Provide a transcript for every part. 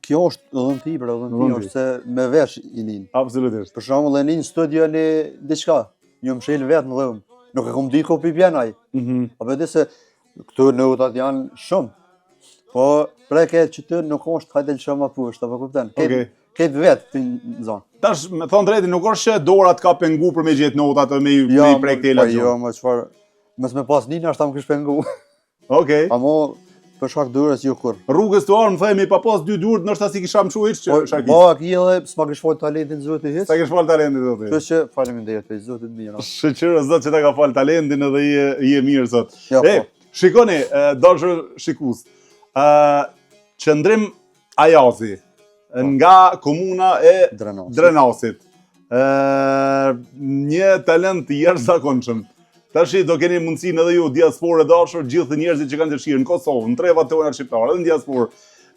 kjo është dhënti, pra dhënti është se me vesh I nin. Absolutisht. Për shembull e nin studio në diçka, një mshël vetë në dhëm. Nuk e kam di ko pi bjen ai. Apo di se këtu notat janë shumë. Po preke që ty nuk është hajde shumë më poshtë, apo kupton? Këtë vetë në zonë. Tash, me thonë drejti, nuk është që dora të ka pengu për me gjetë notat me I prek tela. Jo, më çfarë, mos me pas nina është ta më kish pengu. Okej. Amo për shkak durës jo kur. Rrugës tuar më themi pa pas dy durë, ndoshta si kisha mshu hiç që Shakis. Po, aki edhe s'ma kish fal talentin Zoti hiç. Sa kish fal talentin Zoti. Kështu që faleminderit për Zotit mirë. Shëqyrë Zot që ta ka fal talentin edhe je mirë sot. Shikoni, dashur shikues. Qëndrim Ajazi nga komuna e Drenasit. Një talent I jashtëzakonshëm. Tashi do keni mundësinë edhe ju diasporë dashur, gjithë njerëzit që kanë dëshirë në Kosovë, në trevat tona shqiptare, edhe në diasporë,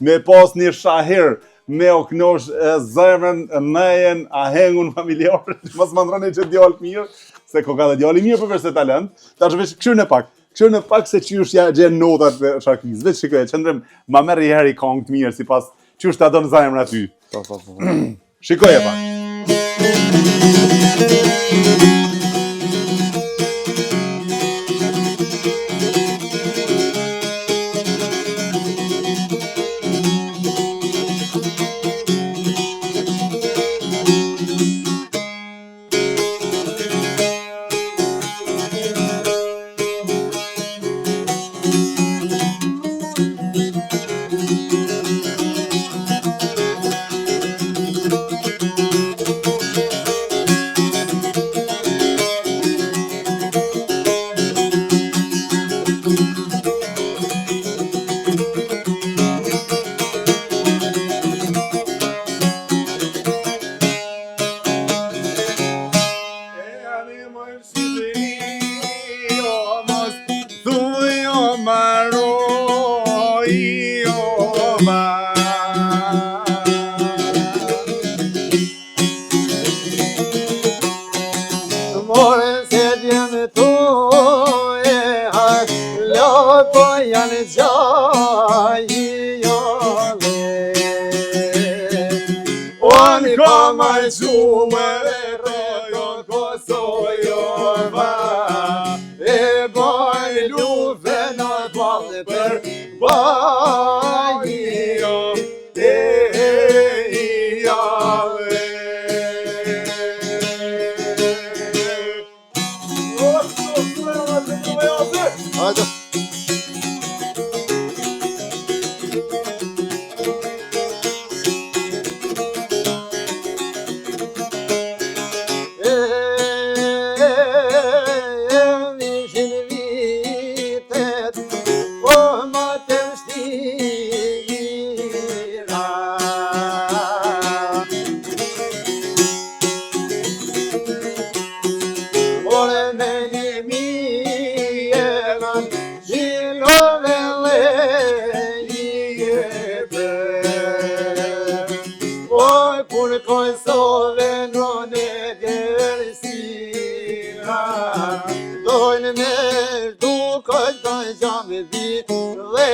me pas një shaher, me o knosh zemrën, mejen, ahengun familjar, mos mandroni që djalë mirë, se ko ka dhe djali mirë përveç se talent. Tash veç këshirë në pak se qysh ja gjen notat e Shakis. Veç shikoj, qëndrim ma merr një herë I këngë të mirë sipas qysh ta don zemra aty. Shikoj e pak. Dojnë me du këtë të gjami vitë dhe